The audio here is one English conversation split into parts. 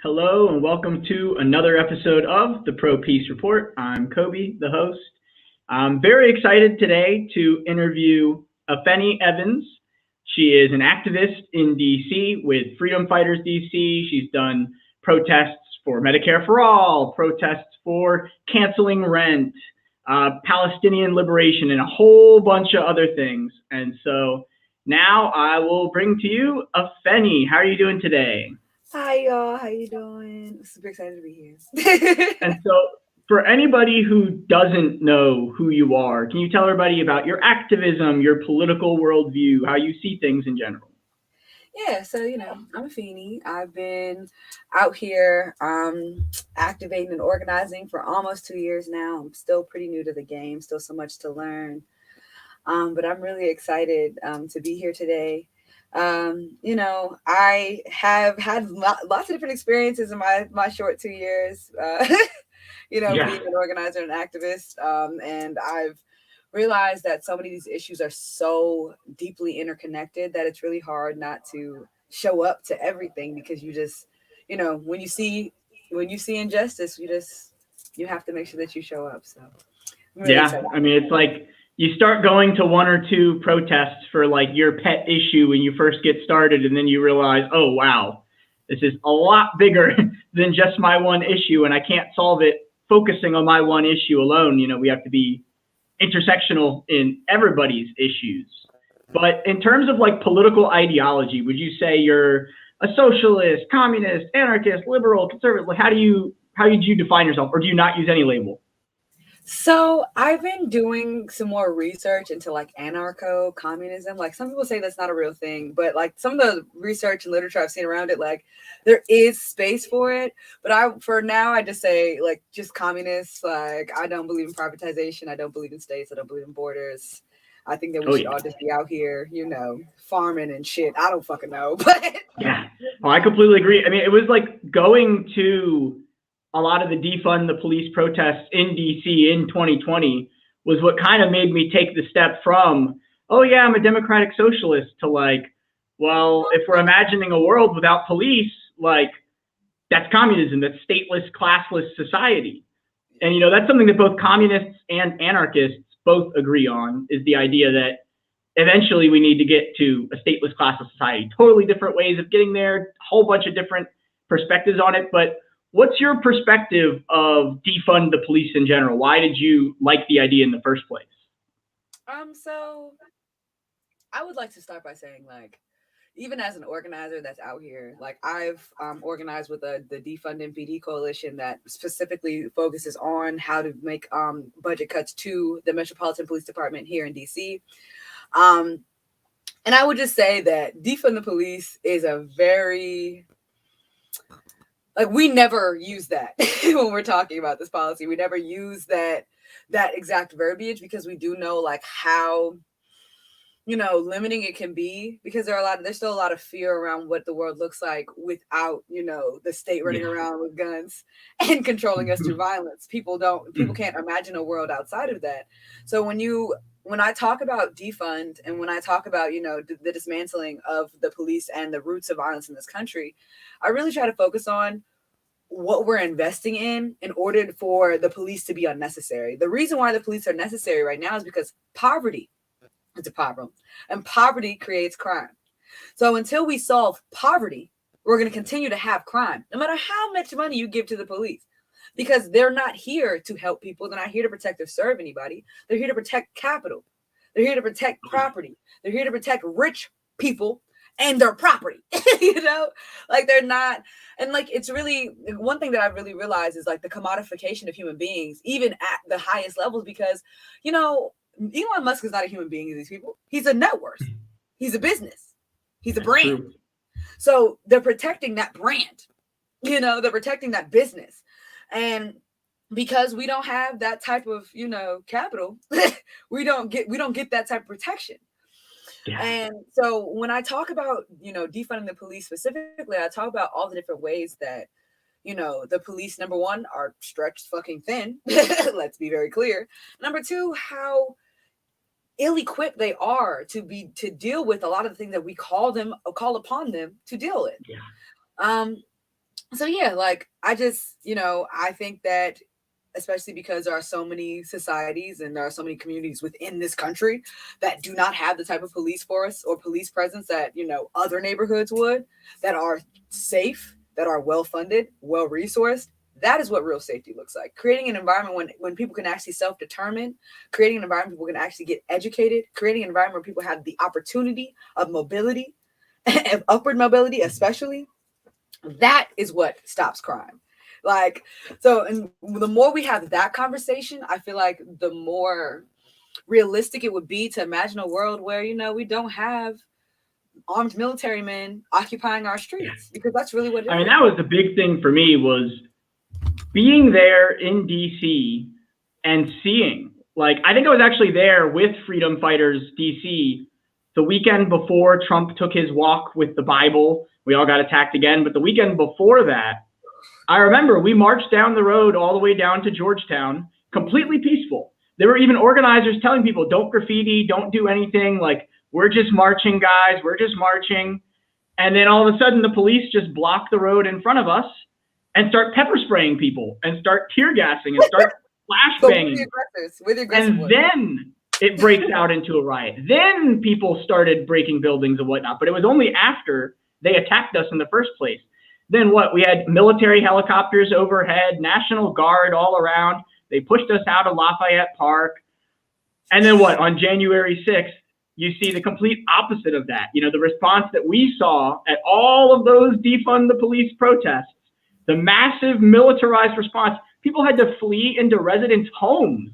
Hello and welcome to another episode of the Pro Peace Report. I'm Kobe, the host. I'm very excited today to interview Afeni Evans. She is an activist in DC with Freedom Fighters DC. She's done protests for Medicare for All, protests for canceling rent, Palestinian liberation, and a whole bunch of other things. And so now I will bring to you Afeni. How are you doing today? Hi y'all, how you doing? Super excited to be here. And so for anybody who doesn't know who you are, can you tell everybody about your activism, your political worldview, how you see things in general? Yeah, so I'm Afeni. I've been out here activating and organizing for almost 2 years now. I'm still pretty new to the game, still so much to learn. But I'm really excited to be here today. I have had lots of different experiences in my short 2 years, being an organizer and activist. And I've realized that so many of these issues are so deeply interconnected that it's really hard not to show up to everything because you just, when you see injustice, you have to make sure that you show up. So I'm really excited. I mean, it's like you start going to one or two protests for like your pet issue when you first get started, and then you realize, oh, wow, this is a lot bigger than just my one issue, and I can't solve it focusing on my one issue alone. We have to be intersectional in everybody's issues. But in terms of like political ideology, would you say you're a socialist, communist, anarchist, liberal, conservative? Like, how do you define yourself, or do you not use any label? So I've been doing some more research into like anarcho-communism. Like some people say that's not a real thing, but like some of the research and literature I've seen around it, like there is space for it. But for now, I just say like just communists. Like I don't believe in privatization. I don't believe in states. I don't believe in borders. I think that we should all just be out here, farming and shit. I don't fucking know, but yeah, I completely agree. I mean, it was like going to a lot of the defund the police protests in DC in 2020 was what kind of made me take the step from, oh yeah, I'm a democratic socialist, to like, well, if we're imagining a world without police, like that's communism, that's stateless, classless society. And that's something that both communists and anarchists both agree on, is the idea that eventually we need to get to a stateless, classless society. Totally different ways of getting there, a whole bunch of different perspectives on it. But what's your perspective of defund the police in general? Why did you like the idea in the first place? So I would like to start by saying, like, even as an organizer that's out here, like I've organized with the Defund MPD coalition that specifically focuses on how to make budget cuts to the Metropolitan Police Department here in DC. And I would just say that defund the police is a very, like, we never use that when we're talking about this policy. We never use that exact verbiage because we do know like how limiting it can be, because there's still a lot of fear around what the world looks like without, the state running around with guns and controlling us through violence. People can't imagine a world outside of that. So when I talk about defund and when I talk about, the dismantling of the police and the roots of violence in this country, I really try to focus on what we're investing in order for the police to be unnecessary. The reason why the police are necessary right now is because poverty is a problem, and poverty creates crime. So until we solve poverty, we're going to continue to have crime, no matter how much money you give to the police, because they're not here to help people. They're not here to protect or serve anybody. They're here to protect capital. They're here to protect property. They're here to protect rich people and their property, like they're not. And like, it's really one thing that I've really realized is like the commodification of human beings, even at the highest levels, because, Elon Musk is not a human being to these people. He's a net worth. He's a business. He's a brand. True. So they're protecting that brand, they're protecting that business. And because we don't have that type of, capital, we don't get that type of protection. Yeah. And so when I talk about, defunding the police specifically, I talk about all the different ways that, the police, number one, are stretched fucking thin. Let's be very clear. Number two, how ill-equipped they are to deal with a lot of the things that we call upon them to deal with. Yeah. So yeah, like I just, I think that especially because there are so many societies and there are so many communities within this country that do not have the type of police force or police presence that, other neighborhoods would, that are safe, that are well funded, well resourced. That is what real safety looks like. Creating an environment when people can actually self-determine, creating an environment where people can actually get educated, creating an environment where people have the opportunity of mobility, of upward mobility, especially. That is what stops crime. Like, so, and the more we have that conversation, I feel like the more realistic it would be to imagine a world where, we don't have armed military men occupying our streets, because that's really what it I mean, is. that was the big thing for me, was being there in DC and seeing, like, I think I was actually there with Freedom Fighters DC the weekend before Trump took his walk with the Bible. We all got attacked again, but the weekend before that, I remember we marched down the road all the way down to Georgetown, completely peaceful. There were even organizers telling people, don't graffiti, don't do anything. Like, we're just marching, guys. We're just marching. And then all of a sudden, the police just block the road in front of us and start pepper spraying people and start tear gassing and start flashbanging. With the aggressive and then it breaks out into a riot. Then people started breaking buildings and whatnot. But it was only after they attacked us in the first place. Then what? We had military helicopters overhead, National Guard all around. They pushed us out of Lafayette Park. And then what? On January 6th, you see the complete opposite of that. The response that we saw at all of those defund the police protests, the massive militarized response, people had to flee into residents' homes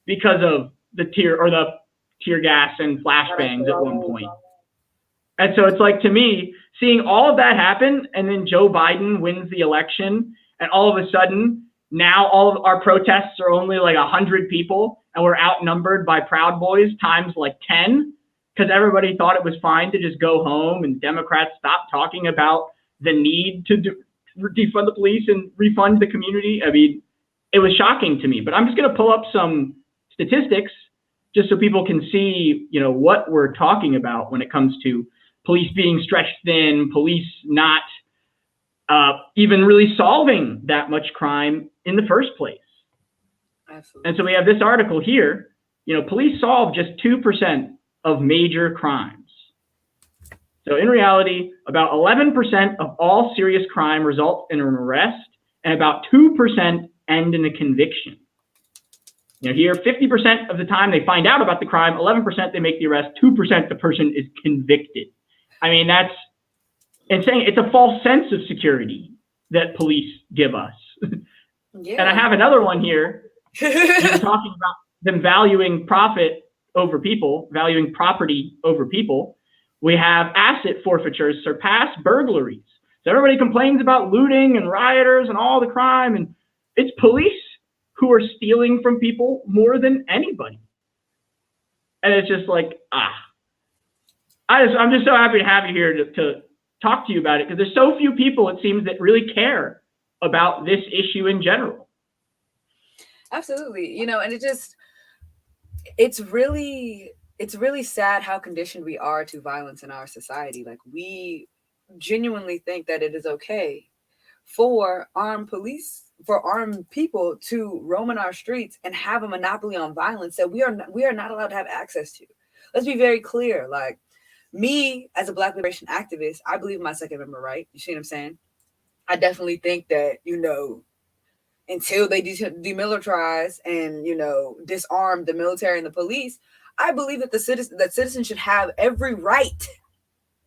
because of the tear gas and flashbangs at one point. And so it's like, to me, seeing all of that happen, and then Joe Biden wins the election, and all of a sudden, now all of our protests are only like 100 people, and we're outnumbered by Proud Boys times like 10, because everybody thought it was fine to just go home, and Democrats stopped talking about the need to defund the police and refund the community. I mean, it was shocking to me. But I'm just going to pull up some statistics just so people can see, what we're talking about when it comes to police being stretched thin, police not even really solving that much crime in the first place. Absolutely. And so we have this article here, police solve just 2% of major crimes. So in reality, about 11% of all serious crime results in an arrest, and about 2% end in a conviction. Here, 50% of the time they find out about the crime, 11% they make the arrest, 2% the person is convicted. I mean, that's insane. It's a false sense of security that police give us. Yeah. And I have another one here. You're talking about them valuing profit over people, valuing property over people. We have asset forfeitures surpass burglaries. So everybody complains about looting and rioters and all the crime, and it's police who are stealing from people more than anybody. And it's just like, I'm just so happy to have you here to talk to you about it, because there's so few people, it seems, that really care about this issue in general. Absolutely. And it's really sad how conditioned we are to violence in our society. Like, we genuinely think that it is okay for armed people to roam in our streets and have a monopoly on violence that we are not allowed to have access to. Let's be very clear. Like, me as a Black liberation activist, I believe in my Second Amendment right. You see what I'm saying? I definitely think that, until they demilitarize and, disarm the military and the police, I believe that citizens should have every right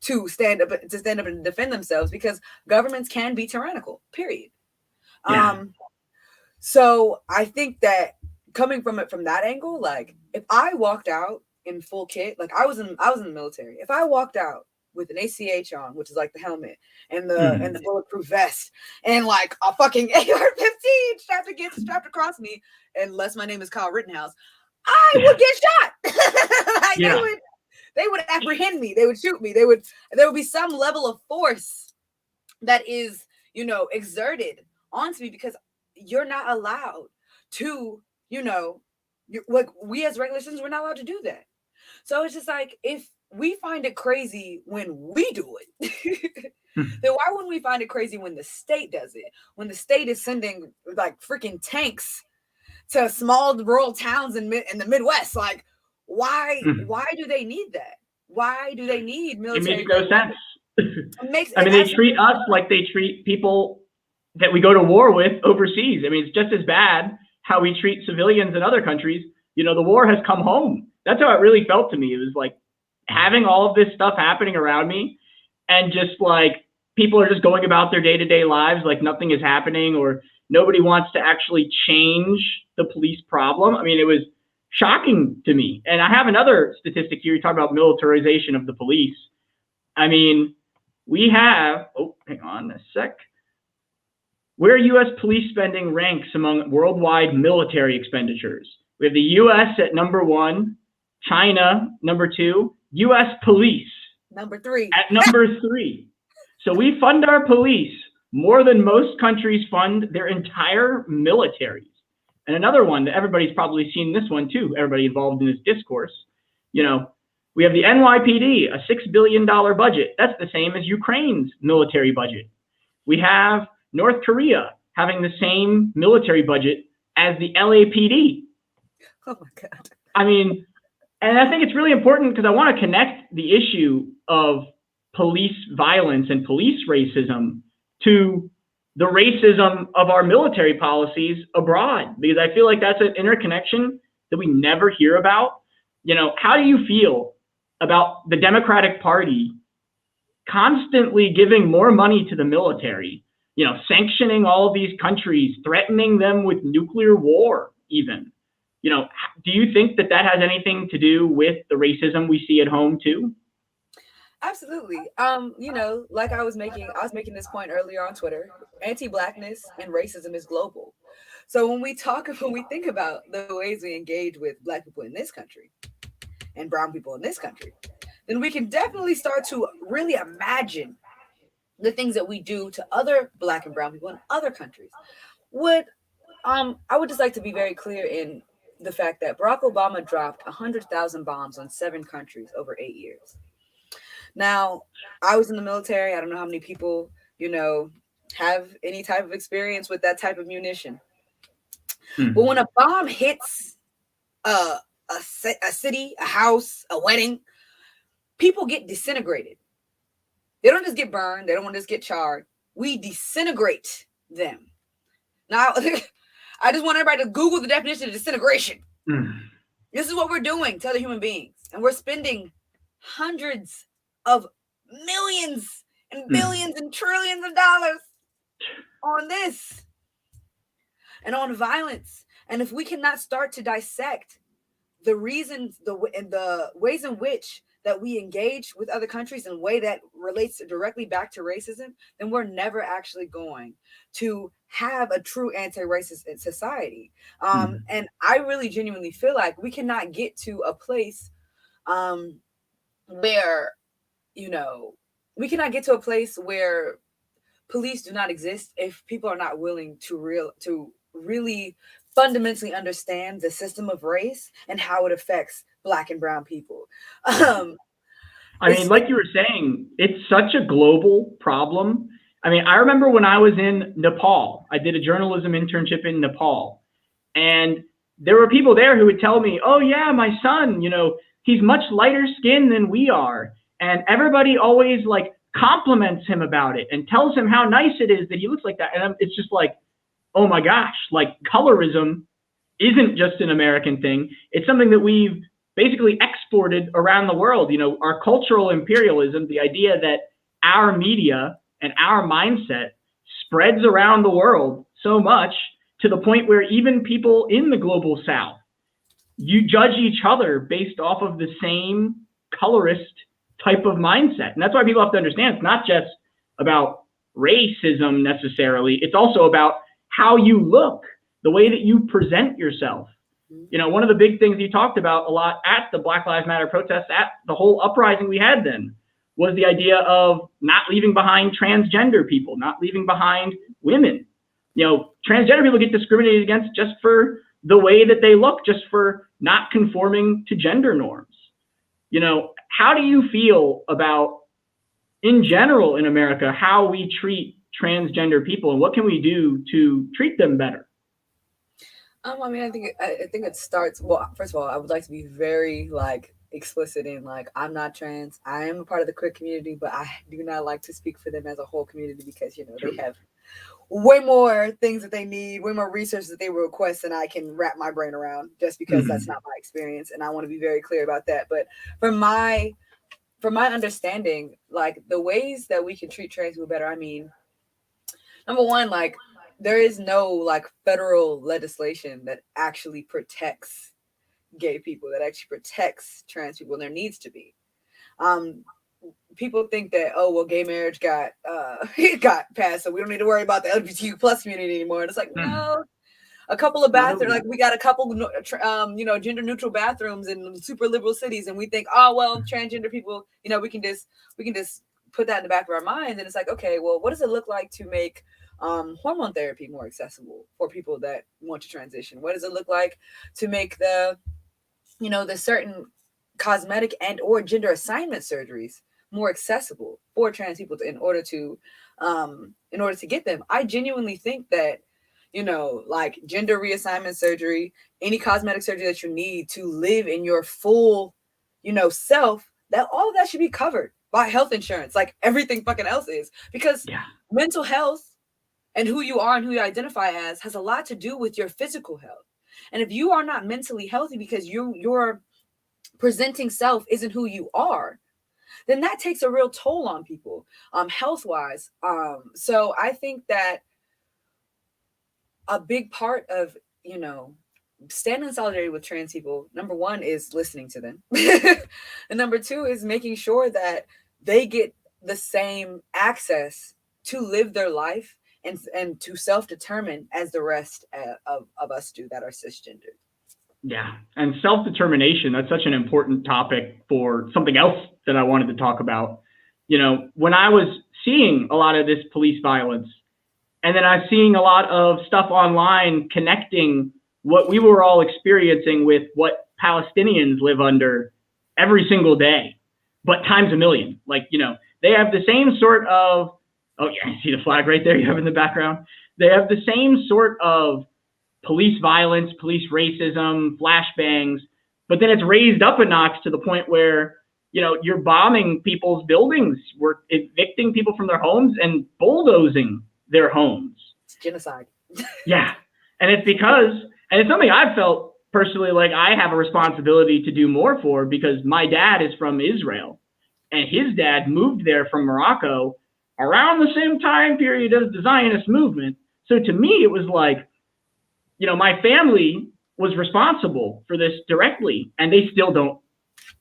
to stand up and defend themselves, because governments can be tyrannical, period. Yeah. So I think that coming from that angle, like, if I walked out in full kit, like I was in the military, if I walked out with an ACH on, which is like the helmet and the bulletproof vest, and like a fucking AR-15 strapped across me, unless my name is Kyle Rittenhouse, I would get shot. Like, they would apprehend me. They would shoot me. There would be some level of force that is, exerted onto me, because you're not allowed to, like, we as regular citizens, we're not allowed to do that. So it's just like, if we find it crazy when we do it, then why wouldn't we find it crazy when the state does it? When the state is sending like freaking tanks to small rural towns in the Midwest, like why do they need that? Why do they need military? It makes no sense. I mean, they treat us like they treat people that we go to war with overseas. I mean, it's just as bad how we treat civilians in other countries. You know, the war has come home. That's how it really felt to me. It was like having all of this stuff happening around me, and just like people are just going about their day-to-day lives like nothing is happening, or nobody wants to actually change the police problem. I mean, it was shocking to me. And I have another statistic here. You talk about militarization of the police. I mean, we have, hang on a sec. Where U.S. police spending ranks among worldwide military expenditures. We have the U.S. at number 1, China number 2, U.S. police number 3. At number 3. So we fund our police more than most countries fund their entire militaries. And another one that everybody's probably seen this one too, everybody involved in this discourse, you know, we have the NYPD, a $6 billion budget. That's the same as Ukraine's military budget. We have North Korea having the same military budget as the LAPD. Oh my God. I mean, and I think it's really important because I want to connect the issue of police violence and police racism to the racism of our military policies abroad, because I feel like that's an interconnection that we never hear about. You know, how do you feel about the Democratic Party constantly giving more money to the military, you know, sanctioning all of these countries, threatening them with nuclear war even? You know, do you think that that has anything to do with the racism we see at home too? Absolutely. You know, like I was making this point earlier on Twitter, anti-Blackness and racism is global. So when we think about the ways we engage with Black people in this country and brown people in this country, then we can definitely start to really imagine the things that we do to other Black and brown people in other countries. I would just like to be very clear in the fact that Barack Obama dropped 100,000 bombs on 7 countries over 8 years. Now, I was in the military. I don't know how many people, you know, have any type of experience with that type of munition. Mm-hmm. But when a bomb hits a city, a house, a wedding, people get disintegrated. They don't just get burned. They don't just get charred. We disintegrate them. Now, I just want everybody to Google the definition of disintegration. Mm. This is what we're doing to other human beings. And we're spending hundreds of millions and billions and trillions of dollars on this and on violence. And if we cannot start to dissect the reasons, the ways in which that we engage with other countries in a way that relates directly back to racism, then we're never actually going to have a true anti-racist society. And I really genuinely feel like we cannot get to a place where, you know, we cannot get to a place where police do not exist if people are not willing to really fundamentally understand the system of race and how it affects Black and brown people. I mean, like you were saying, it's such a global problem. I mean, I remember when I was in Nepal, I did a journalism internship in Nepal, and there were people there who would tell me, oh yeah, my son, you know, he's much lighter skinned than we are. And everybody always like compliments him about it and tells him how nice it is that he looks like that. And it's just like, oh my gosh, like colorism isn't just an American thing. It's something that we've basically exported around the world. You know, our cultural imperialism, the idea that our media and our mindset spreads around the world so much to the point where even people in the global South, you judge each other based off of the same colorist type of mindset. And that's why people have to understand it's not just about racism necessarily. It's also about how you look, the way that you present yourself. You know, one of the big things you talked about a lot at the Black Lives Matter protests, at the whole uprising we had then, was the idea of not leaving behind transgender people, not leaving behind women. You know, transgender people get discriminated against just for the way that they look, just for not conforming to gender norms. You know, how do you feel about in general in America, how we treat transgender people and what can we do to treat them better? I mean, I think it starts. Well, first of all, I would like to be very like explicit in like I'm not trans. I am a part of the queer community, but I do not like to speak for them as a whole community because they have way more things that they need, way more research that they request than I can wrap my brain around. Just because that's not my experience, and I want to be very clear about that. But from my understanding, like the ways that we can treat trans people better. I mean, number one, like there is no like federal legislation that actually protects gay people, that actually protects trans people, and there needs to be. People think that, oh well, gay marriage got it got passed, so we don't need to worry about the LGBTQ plus community anymore. And it's like, no, a couple of bathrooms, like we got a couple gender neutral bathrooms in super liberal cities, and we think, oh well, transgender people, we can just put that in the back of our minds. And it's like, okay, well, what does it look like to make hormone therapy more accessible for people that want to transition? What does it look like to make the certain cosmetic and or gender assignment surgeries more accessible for trans people in order to get them? I genuinely think that like gender reassignment surgery, any cosmetic surgery that you need to live in your full self, that all of that should be covered by health insurance, like everything fucking else is, because mental health and who you are and who you identify as has a lot to do with your physical health. And if you are not mentally healthy because your presenting self isn't who you are, then that takes a real toll on people, health-wise. So I think that a big part of, standing in solidarity with trans people, number one is listening to them. And number two is making sure that they get the same access to live their life and to self-determine as the rest of us do that are cisgendered. Yeah. And self-determination, that's such an important topic for something else that I wanted to talk about. When I was seeing a lot of this police violence, and then I'm seeing a lot of stuff online connecting what we were all experiencing with what Palestinians live under every single day, but times a million. Like, they have the same sort of, oh yeah, see the flag right there you have in the background? They have the same sort of police violence, police racism, flashbangs, but then it's raised up a notch to the point where, you're bombing people's buildings, we're evicting people from their homes and bulldozing their homes. It's genocide. Yeah. And it's something I've felt personally like I have a responsibility to do more for, because my dad is from Israel and his dad moved there from Morocco around the same time period as the Zionist movement. So to me, it was like, my family was responsible for this directly, and they still don't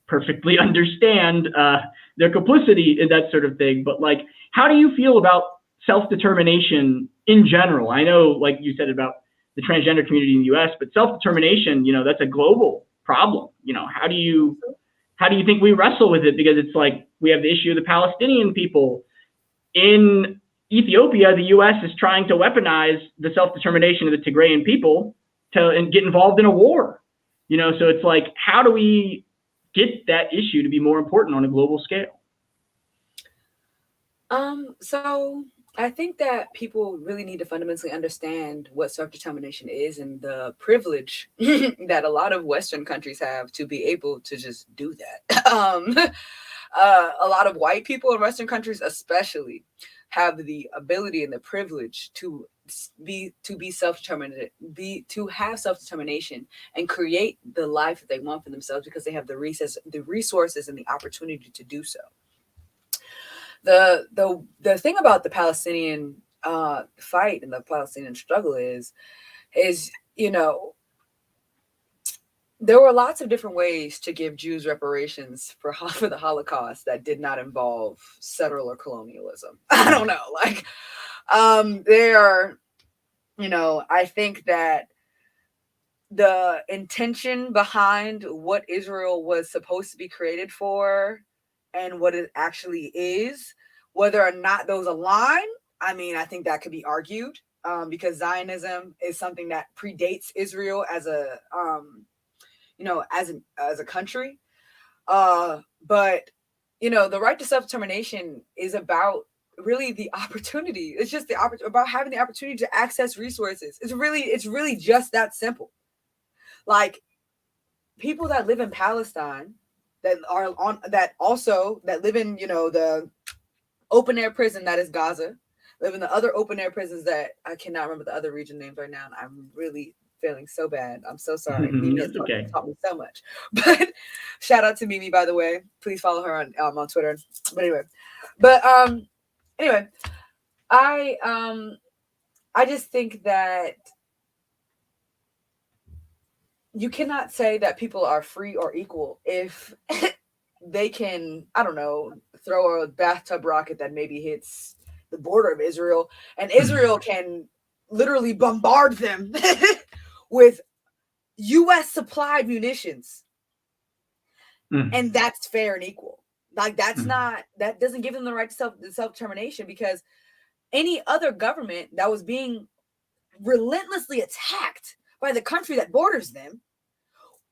perfectly understand their complicity in that sort of thing. But like, how do you feel about self-determination in general? I know, like you said about the transgender community in the US, but self-determination, that's a global problem. How do you think we wrestle with it? Because it's like, we have the issue of the Palestinian people. In Ethiopia, the US is trying to weaponize the self-determination of the Tigrayan people and get involved in a war. So it's like, how do we get that issue to be more important on a global scale? So I think that people really need to fundamentally understand what self-determination is and the privilege that a lot of Western countries have to be able to just do that. A lot of white people in Western countries especially have the ability and the privilege to be self-determined, to have self-determination and create the life that they want for themselves because they have the resources and the opportunity to do so. The thing about the Palestinian fight and the Palestinian struggle is there were lots of different ways to give Jews reparations for the Holocaust that did not involve settler colonialism. I don't know, like I think that the intention behind what Israel was supposed to be created for and what it actually is, whether or not those align, I think that could be argued because Zionism is something that predates Israel as a as a country. But the right to self-determination is about really the opportunity. It's just about having the opportunity to access resources. It's really just that simple. Like, people that live in Palestine that live in, the open air prison that is Gaza, live in the other open air prisons that I cannot remember the other region names right now. And I'm really feeling so bad. I'm so sorry. Mimi has taught me so much. But shout out to Mimi, by the way. Please follow her on Twitter. But anyway, I just think that you cannot say that people are free or equal if they can, I don't know, throw a bathtub rocket that maybe hits the border of Israel, and Israel can literally bombard them with U.S. supplied munitions. And that's fair and equal. Like, that doesn't give them the right to self-determination, because any other government that was being relentlessly attacked by the country that borders them,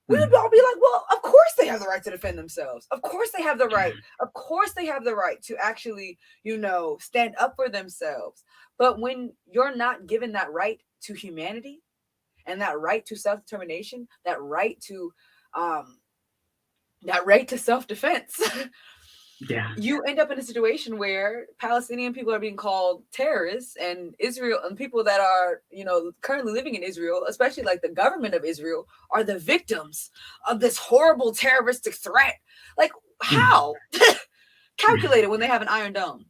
we would all be like, well, of course they have the right to defend themselves. Of course they have the right. Of course they have the right to actually, stand up for themselves. But when you're not given that right to humanity and that right to self-determination, that right to self-defense, you end up in a situation where Palestinian people are being called terrorists, and Israel and people that are, currently living in Israel, especially like the government of Israel, are the victims of this horrible terroristic threat. Like, how? Calculated when they have an Iron Dome.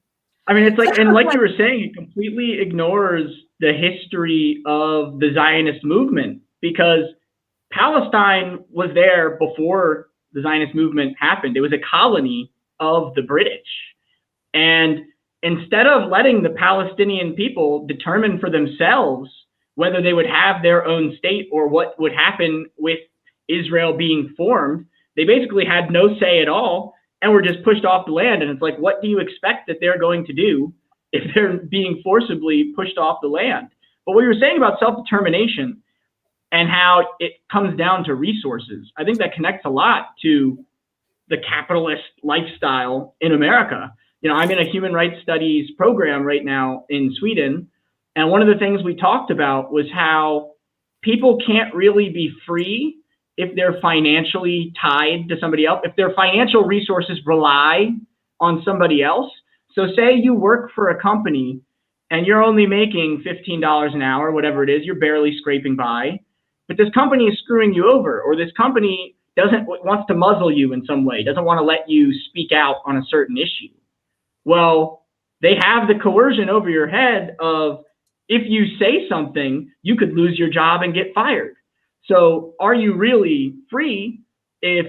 I mean, it's like, and like you were saying, it completely ignores the history of the Zionist movement, because Palestine was there before the Zionist movement happened. It was a colony of the British. And instead of letting the Palestinian people determine for themselves whether they would have their own state or what would happen with Israel being formed, they basically had no say at all and were just pushed off the land. And it's like, what do you expect that they're going to do if they're being forcibly pushed off the land? But what you were saying about self-determination and how it comes down to resources, I think that connects a lot to the capitalist lifestyle in America. I'm in a human rights studies program right now in Sweden. And one of the things we talked about was how people can't really be free if they're financially tied to somebody else, if their financial resources rely on somebody else. So say you work for a company and you're only making $15 an hour, whatever it is, you're barely scraping by, but this company is screwing you over, or this company wants to muzzle you in some way, doesn't want to let you speak out on a certain issue. Well, they have the coercion over your head of, if you say something, you could lose your job and get fired. So are you really free if,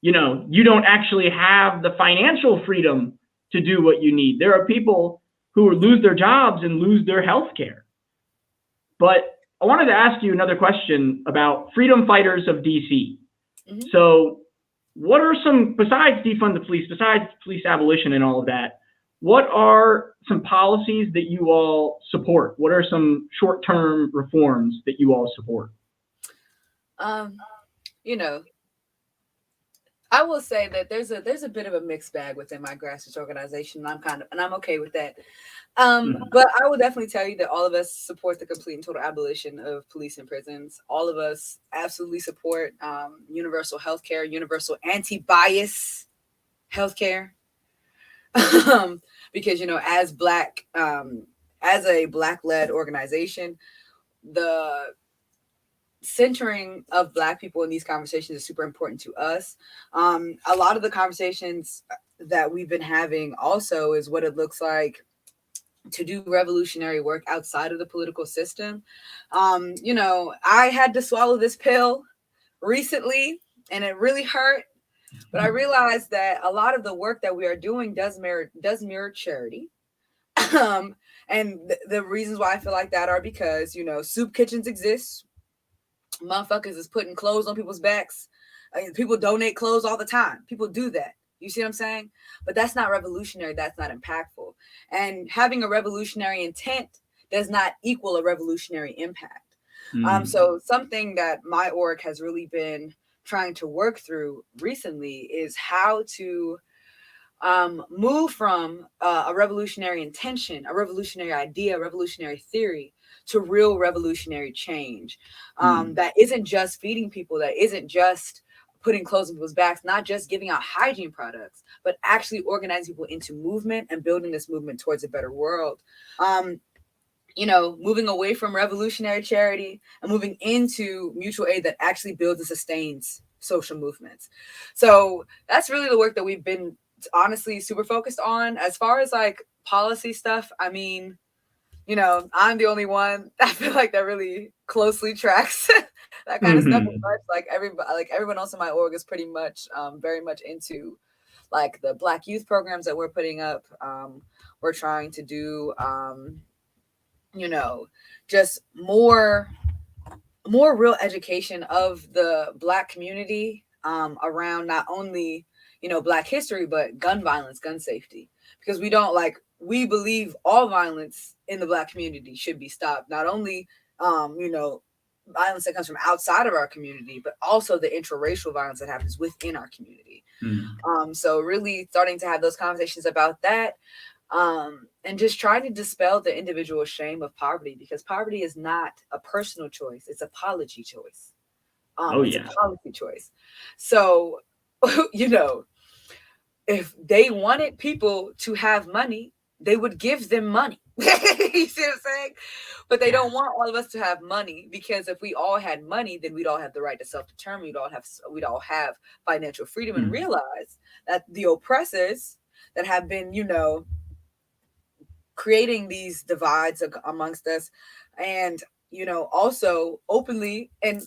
you don't actually have the financial freedom to do what you need? There are people who lose their jobs and lose their health care. But I wanted to ask you another question about freedom fighters of DC. So what are some, besides defund the police, besides police abolition and all of that, what are some policies that you all support? What are some short-term reforms that you all support? I will say that there's a bit of a mixed bag within my grassroots organization, and I'm okay with that. But I will definitely tell you that all of us support the complete and total abolition of police and prisons. All of us absolutely support universal healthcare, universal anti-bias healthcare. Because, as a Black-led organization, the centering of Black people in these conversations is super important to us. A lot of the conversations that we've been having also is what it looks like to do revolutionary work outside of the political system. I had to swallow this pill recently and it really hurt, but I realized that a lot of the work that we are doing does mirror charity. And the reasons why I feel like that are because, soup kitchens exist. Motherfuckers is putting clothes on people's backs. People donate clothes all the time. People do that. You see what I'm saying? But that's not revolutionary. That's not impactful. And having a revolutionary intent does not equal a revolutionary impact. So something that my org has really been trying to work through recently is how to move from a revolutionary intention, a revolutionary idea, a revolutionary theory to real revolutionary change that isn't just feeding people, that isn't just putting clothes on people's backs, not just giving out hygiene products, but actually organizing people into movement and building this movement towards a better world. Moving away from revolutionary charity and moving into mutual aid that actually builds and sustains social movements. So that's really the work that we've been honestly super focused on. As far as like policy stuff, I mean, I'm the only one I feel like that really closely tracks that kind of stuff. Like everyone else in my org is pretty much very much into like the Black youth programs that we're putting up. We're trying to do just more real education of the Black community around not only Black history but gun violence, gun safety, because we believe all violence in the Black community should be stopped. Not only, violence that comes from outside of our community, but also the interracial violence that happens within our community. So really starting to have those conversations about that, and just trying to dispel the individual shame of poverty, because poverty is not a personal choice; it's a policy choice. It's a policy choice. So, if they wanted people to have money, they would give them money. You see what I'm saying? But they don't want all of us to have money, because if we all had money, then we'd all have the right to self-determine. We'd all have financial freedom, and realize that the oppressors that have been, creating these divides amongst us, and also openly and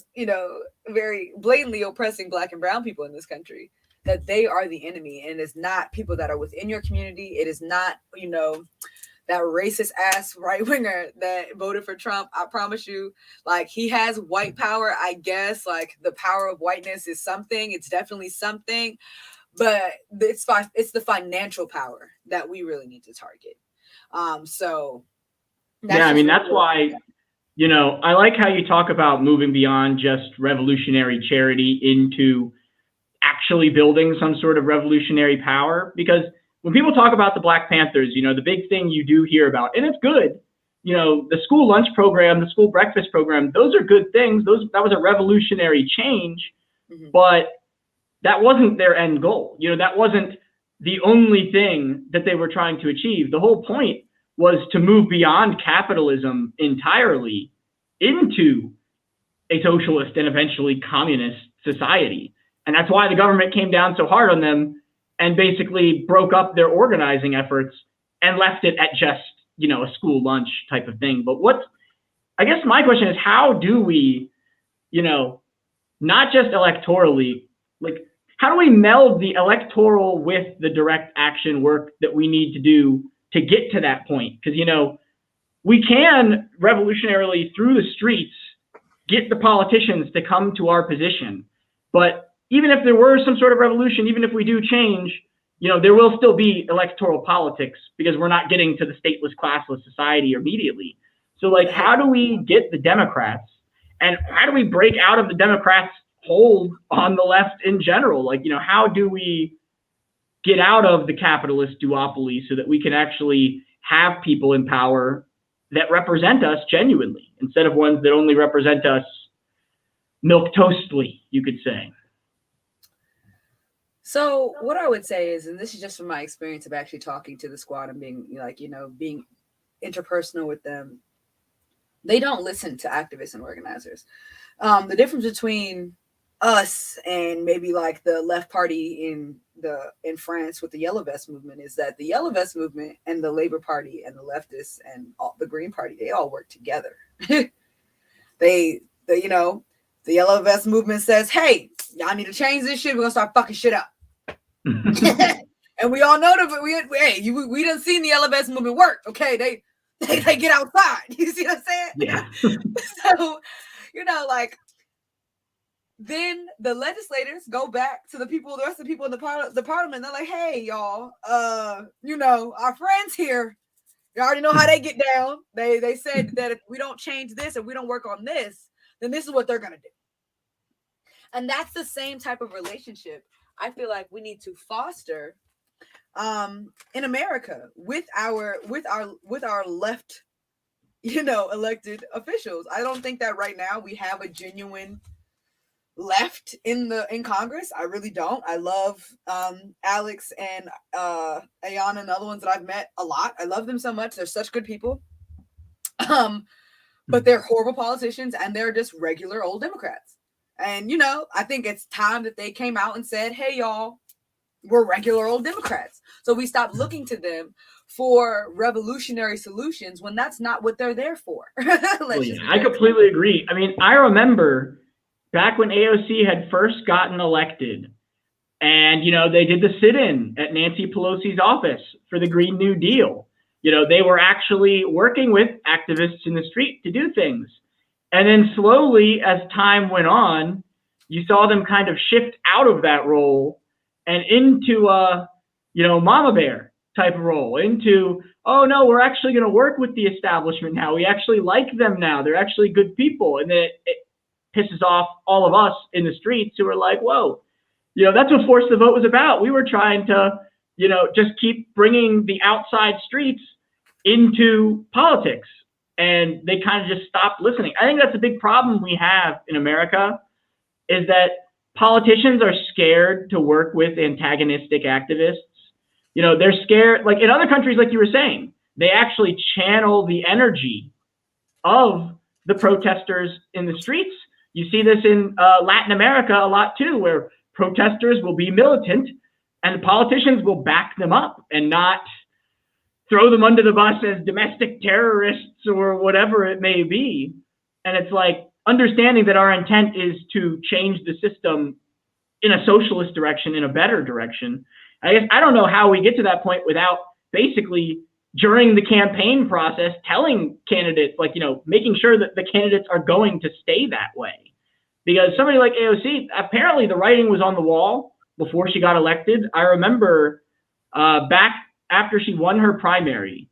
very blatantly oppressing Black and brown people in this country, that they are the enemy. And it's not people that are within your community. It is not that racist ass right winger that voted for Trump. I promise you, like, he has white power, I guess. Like, the power of whiteness is something. It's definitely something, but it's the financial power that we really need to target. So yeah, I mean, that's why, I like how you talk about moving beyond just revolutionary charity into actually building some sort of revolutionary power. Because when people talk about the Black Panthers, the big thing you do hear about, and it's good, the school lunch program, the school breakfast program, those are good things. That was a revolutionary change, but that wasn't their end goal. That wasn't the only thing that they were trying to achieve. The whole point was to move beyond capitalism entirely into a socialist and eventually communist society. And that's why the government came down so hard on them and basically broke up their organizing efforts and left it at just, a school lunch type of thing. But I guess my question is, how do we, not just electorally, like, how do we meld the electoral with the direct action work that we need to do to get to that point? Because, we can revolutionarily through the streets get the politicians to come to our position. But even if there were some sort of revolution, even if we do change, there will still be electoral politics, because we're not getting to the stateless, classless society immediately. So, like, how do we get the Democrats, and how do we break out of the Democrats' hold on the left in general? Like, how do we get out of the capitalist duopoly so that we can actually have people in power that represent us genuinely, instead of ones that only represent us milquetoastly, you could say? So what I would say is, and this is just from my experience of actually talking to the squad and being being interpersonal with them, they don't listen to activists and organizers. The difference between us and maybe like the left party in France with the Yellow Vest movement is that the Yellow Vest movement and the Labour Party and the leftists and the Green Party, they all work together. The Yellow Vest movement says, hey, y'all need to change this shit. We're gonna start fucking shit up. And we all know that we done seen the Yellow Vest movement work. Okay, they get outside. You see what I'm saying? Yeah. So, then the legislators go back to the rest of the people in the parliament. They're like, hey, y'all, our friends here, you already know how they get down. They said that if we don't change this, if we don't work on this, then this is what they're going to do. And that's the same type of relationship I feel like we need to foster in America with our left, elected officials. I don't think that right now we have a genuine left in Congress. I really don't. I love Alex and Ayana and other ones that I've met a lot. I love them so much. They're such good people. But they're horrible politicians and they're just regular old Democrats. And I think it's time that they came out and said, "Hey y'all, we're regular old Democrats." So we stopped looking to them for revolutionary solutions when that's not what they're there for. I completely agree. I mean, I remember back when AOC had first gotten elected and, they did the sit-in at Nancy Pelosi's office for the Green New Deal. They were actually working with activists in the street to do things. And then slowly, as time went on, you saw them kind of shift out of that role and into a, mama bear type of role, into, oh no, we're actually going to work with the establishment now. We actually like them now. They're actually good people. And then it pisses off all of us in the streets who are like, whoa, that's what Force the Vote was about. We were trying to, just keep bringing the outside streets into politics. And they kind of just stopped listening. I think that's a big problem we have in America, is that politicians are scared to work with antagonistic activists. They're scared. Like in other countries, like you were saying, they actually channel the energy of the protesters in the streets. You see this in Latin America a lot too, where protesters will be militant and the politicians will back them up and not throw them under the bus as domestic terrorists or whatever it may be. And it's like understanding that our intent is to change the system in a socialist direction, in a better direction. I guess I don't know how we get to that point without basically during the campaign process telling candidates, like, making sure that the candidates are going to stay that way. Because somebody like AOC, apparently the writing was on the wall before she got elected. I remember back after she won her primary,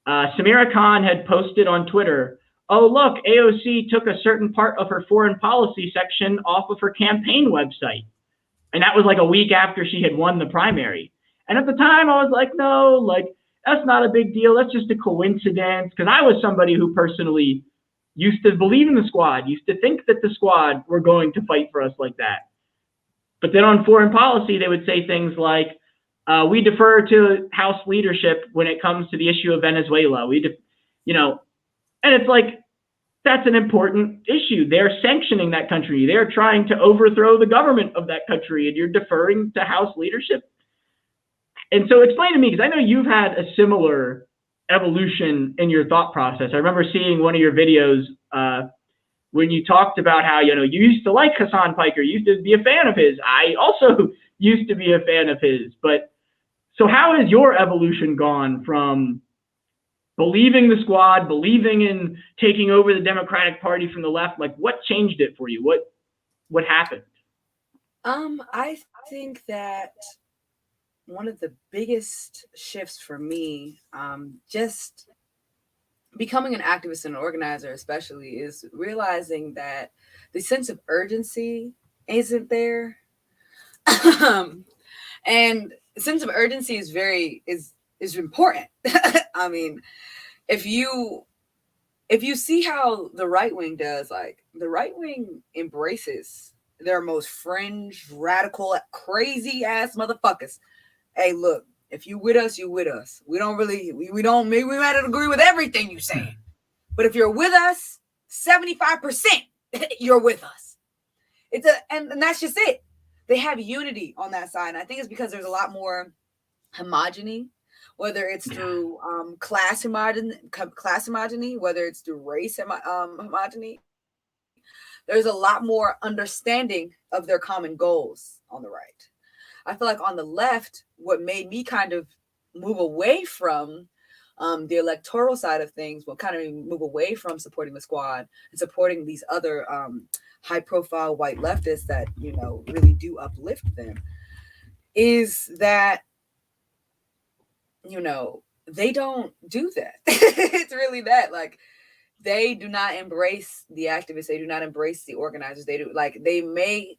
Samira Khan had posted on Twitter, "Oh, look, AOC took a certain part of her foreign policy section off of her campaign website." And that was like a week after she had won the primary. And at the time I was like, no, like, that's not a big deal. That's just a coincidence. Because I was somebody who personally used to believe in the squad, used to think that the squad were going to fight for us like that. But then on foreign policy, they would say things like, we defer to House leadership when it comes to the issue of Venezuela. And it's like, that's an important issue. They're sanctioning that country. They're trying to overthrow the government of that country, and you're deferring to House leadership. And so explain to me, because I know you've had a similar evolution in your thought process. I remember seeing one of your videos when you talked about how, you used to like Hassan Piker, you used to be a fan of his. I also used to be a fan of his. But so how has your evolution gone from believing the squad, believing in taking over the Democratic Party from the left? Like, what changed it for you? What happened? I think that one of the biggest shifts for me, just becoming an activist and an organizer especially, is realizing that the sense of urgency isn't there. And sense of urgency is important. I mean, if you see how the right wing does, like the right wing embraces their most fringe, radical, crazy ass motherfuckers. Hey, look, if you with us, you with us. We don't really, we don't, maybe we might not agree with everything you say, but if you're with us, 75%, you're with us. And that's just it. They have unity on that side. And I think it's because there's a lot more homogeny, whether it's through class homogeny, whether it's through race homogeny. There's a lot more understanding of their common goals on the right. I feel like on the left, what made me kind of move away from the electoral side of things, what kind of move away from supporting the squad and supporting these other high-profile white leftists that, really do uplift them, is that, they don't do that. It's really that. Like, they do not embrace the activists. They do not embrace the organizers. They do, like, they may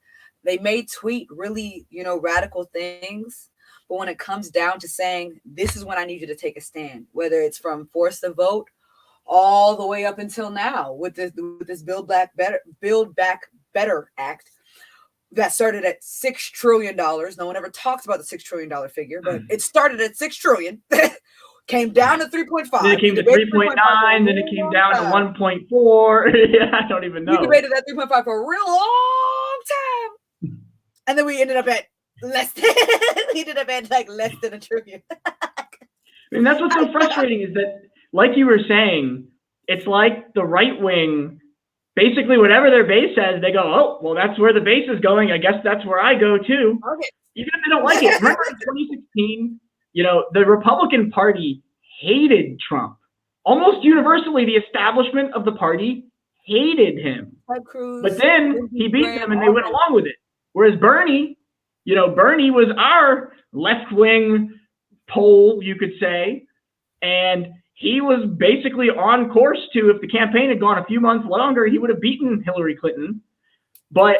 tweet really, radical things, But when it comes down to saying, this is when I need you to take a stand, whether it's from force the vote all the way up until now with this Build Back Better Act that started at $6 trillion. No one ever talks about the $6 trillion figure, but it started at $6 trillion. Came down to 3.5. Then it came to 3.9. Then it came down to 1.4. Yeah, I don't even know. We debated that 3.5 for a real long time, and then we ended up at less than. We ended up at like less than $1 trillion. I mean, that's what's so frustrating is that, like you were saying, it's like the right wing. Basically, whatever their base says, they go, oh, well, that's where the base is going. I guess that's where I go too. Okay. Even if they don't like it. Remember in 2016, the Republican Party hated Trump. Almost universally, the establishment of the party hated him. But then he beat them and they went along with it. Whereas Bernie, Bernie was our left-wing pole, you could say, and he was basically on course to, if the campaign had gone a few months longer, he would have beaten Hillary Clinton. But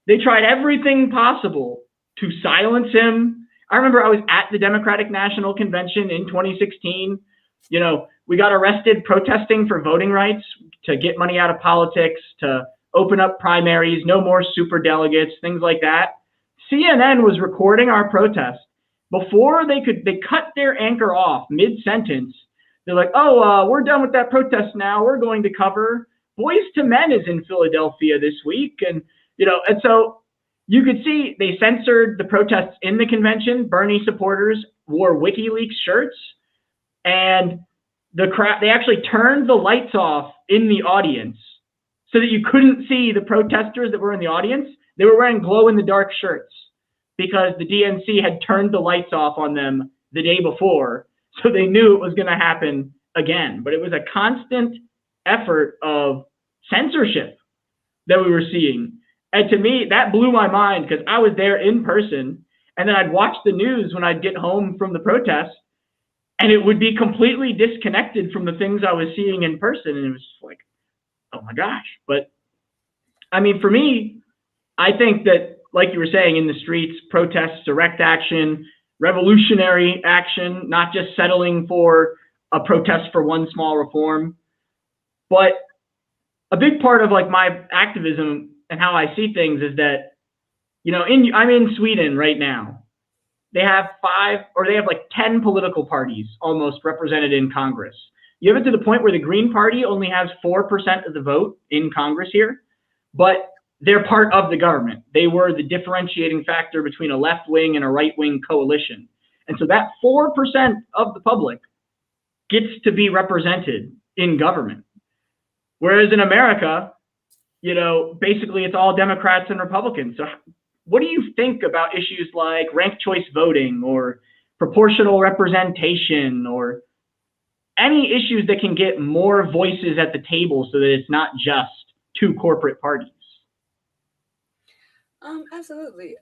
they tried everything possible to silence him. I remember I was at the Democratic National Convention in 2016. We got arrested protesting for voting rights, to get money out of politics, to open up primaries, no more super delegates, things like that. CNN was recording our protest. Before they cut their anchor off mid-sentence. They're like, oh, we're done with that protest now. We're going to cover Boys to Men is in Philadelphia this week. And, and so you could see they censored the protests in the convention. Bernie supporters wore WikiLeaks shirts. And they actually turned the lights off in the audience so that you couldn't see the protesters that were in the audience. They were wearing glow-in-the-dark shirts because the DNC had turned the lights off on them the day before. So they knew it was going to happen again. But it was a constant effort of censorship that we were seeing. And to me, that blew my mind because I was there in person. And then I'd watch the news when I'd get home from the protest. And it would be completely disconnected from the things I was seeing in person. And it was just like, oh my gosh. But I mean, for me, I think that, like you were saying, in the streets, protests, direct action, revolutionary action, not just settling for a protest for one small reform. But a big part of like my activism and how I see things is that, I'm in Sweden right now. They have 10 political parties almost represented in Congress. You have it to the point where the Green Party only has 4% of the vote in Congress here, but they're part of the government. They were the differentiating factor between a left-wing and a right-wing coalition. And so that 4% of the public gets to be represented in government. Whereas in America, basically it's all Democrats and Republicans. So what do you think about issues like ranked choice voting or proportional representation or any issues that can get more voices at the table so that it's not just two corporate parties? Absolutely.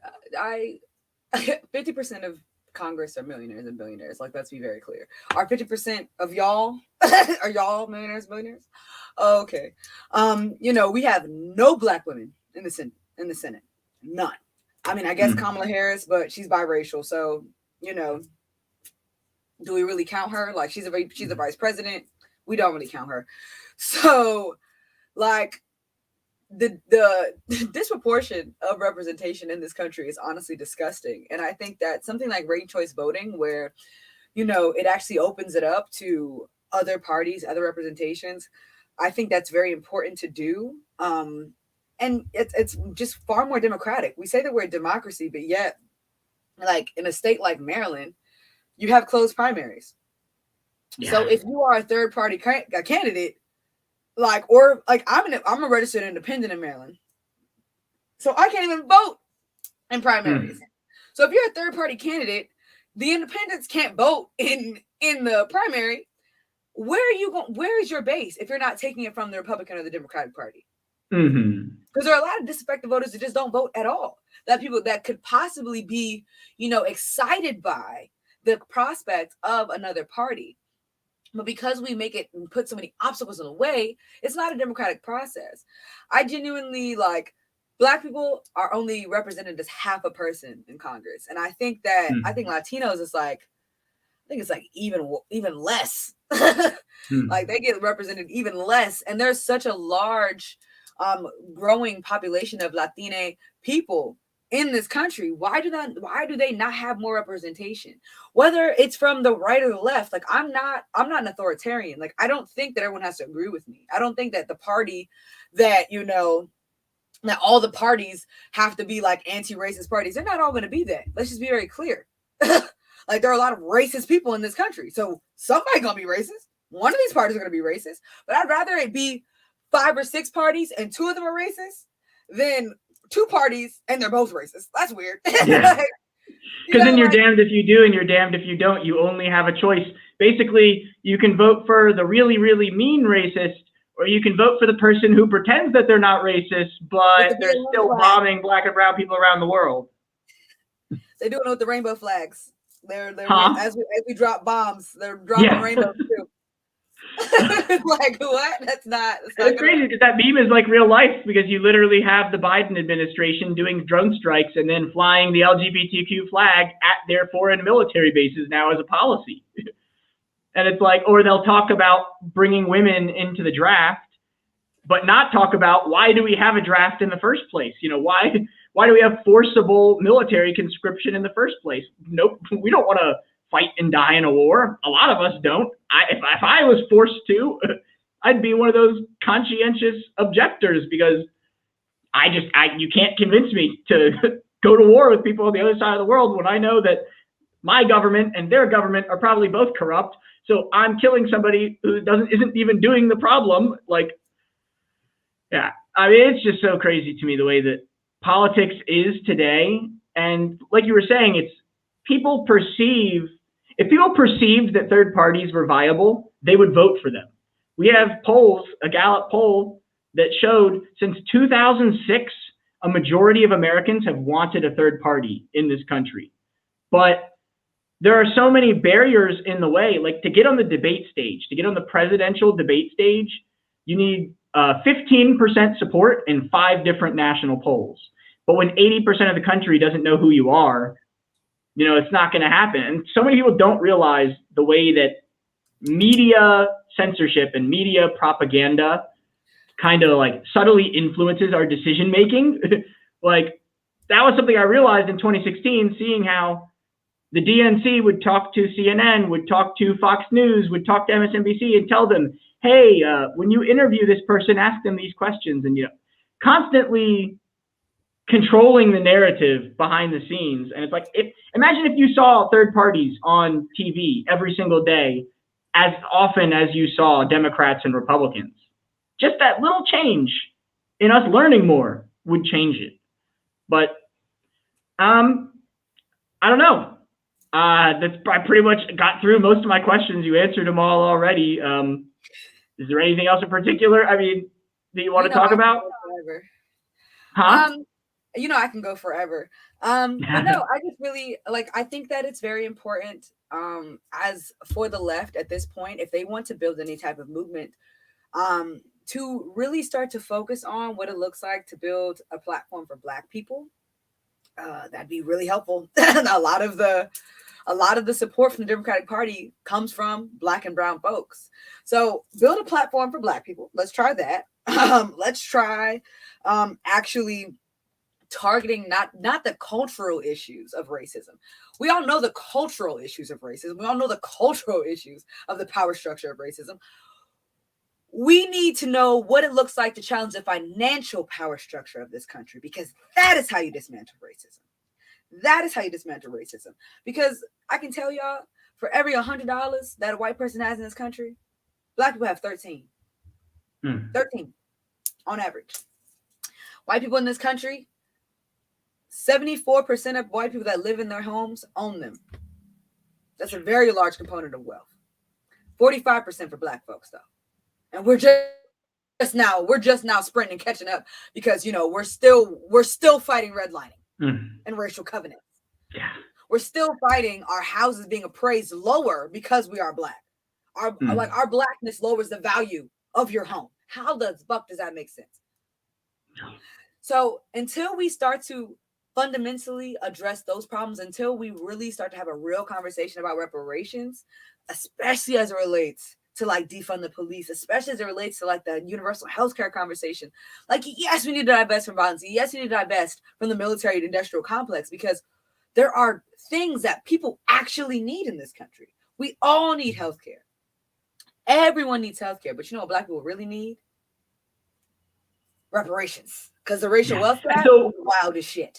50% of Congress are millionaires and billionaires. Like, let's be very clear. Are 50% of y'all are y'all millionaires, billionaires? Okay. We have no Black women in the Senate. None. I mean, I guess Kamala Harris, but she's biracial, so do we really count her? Like, she's a vice president. We don't really count her. So, like, the disproportion of representation in this country is honestly disgusting. And I think that something like ranked choice voting, where, it actually opens it up to other parties, other representations, I think that's very important to do. And it's just far more democratic. We say that we're a democracy, but yet, like, in a state like Maryland, you have closed primaries. Yeah. So if you are a third party candidate, I'm a registered independent in Maryland, so I can't even vote in primaries. So if you're a third party candidate, the independents can't vote in the primary. Where are you going? Where is your base if you're not taking it from the Republican or the Democratic Party? Because there are a lot of disaffected voters that just don't vote at all. That people that could possibly be, excited by the prospect of another party. But because we make it and put so many obstacles in the way, it's not a democratic process. I genuinely Black people are only represented as half a person in Congress. And I think that, I think Latinos is like, I think it's like even less. Like they get represented even less. And there's such a large growing population of Latina people in this country. Why do they not have more representation? Whether it's from the right or the left, like I'm not an authoritarian. Like I don't think that everyone has to agree with me. I don't think that the party that, that all the parties have to be like anti-racist parties. They're not all going to be that. Let's just be very clear. Like there are a lot of racist people in this country. So somebody's going to be racist. One of these parties are going to be racist, but I'd rather it be 5 or 6 parties and 2 of them are racist than 2 parties and they're both racist. That's weird. Yeah. Because then you're damned if you do and you're damned if you don't. You only have a choice. Basically, you can vote for the really, really mean racist, or you can vote for the person who pretends that they're not racist, but they're still bombing Black and brown people around the world. They're doing it with the rainbow flags. They're as we drop bombs, they're dropping rainbows too. Like what? That's not it's crazy because that meme is like real life, because you literally have the Biden administration doing drone strikes and then flying the LGBTQ flag at their foreign military bases now as a policy. And it's like, or they'll talk about bringing women into the draft, but not talk about why do we have a draft in the first place? Why do we have forcible military conscription in the first place? Nope, we don't want to fight and die in a war. A lot of us don't. If I was forced to, I'd be one of those conscientious objectors, because you can't convince me to go to war with people on the other side of the world when I know that my government and their government are probably both corrupt. So I'm killing somebody who isn't even doing the problem. Like, yeah, I mean, it's just so crazy to me the way that politics is today. And like you were saying, if people perceived that third parties were viable, they would vote for them. We have polls, a Gallup poll, that showed since 2006, a majority of Americans have wanted a third party in this country. But there are so many barriers in the way. Like, to get on the debate stage, to get on the presidential debate stage, you need 15% support in 5 different national polls. But when 80% of the country doesn't know who you are, it's not going to happen. And so many people don't realize the way that media censorship and media propaganda kind of like subtly influences our decision making. Like, that was something I realized in 2016, seeing how the DNC would talk to CNN, would talk to Fox News, would talk to MSNBC and tell them, hey, when you interview this person, ask them these questions. And, constantly controlling the narrative behind the scenes. And it's like, imagine if you saw third parties on TV every single day, as often as you saw Democrats and Republicans. Just that little change in us learning more would change it. But I don't know. I pretty much got through most of my questions. You answered them all already. Is there anything else in particular, that you want to talk about? Huh? I can go forever. But no, I just really I think that it's very important as for the left at this point, if they want to build any type of movement, to really start to focus on what it looks like to build a platform for Black people. That'd be really helpful. A lot of the support from the Democratic Party comes from Black and brown folks. So build a platform for Black people. Let's try that. Let's try actually targeting not the cultural issues of racism. We all know the cultural issues of racism. We all know the cultural issues of the power structure of racism. We need to know what it looks like to challenge the financial power structure of this country, because that is how you dismantle racism. That is how you dismantle racism. Because I can tell y'all, for every $100 that a white person has in this country, Black people have 13. 13 on average. White people in this country, 74% of white people that live in their homes own them. That's a very large component of wealth. 45% for Black folks, though. And we're just now sprinting, catching up, because we're still fighting redlining and racial covenants. Yeah. We're still fighting our houses being appraised lower because we are Black. Our Blackness lowers the value of your home. How the fuck does that make sense? So until we start to fundamentally address those problems, until we really start to have a real conversation about reparations, especially as it relates to like defund the police, especially as it relates to like the universal healthcare conversation. Like, yes, we need to divest from violence. Yes, we need to divest from the military industrial complex, because there are things that people actually need in this country. We all need healthcare. Everyone needs healthcare. But you know what Black people really need? Reparations. Because the racial wealth gap is wild as shit.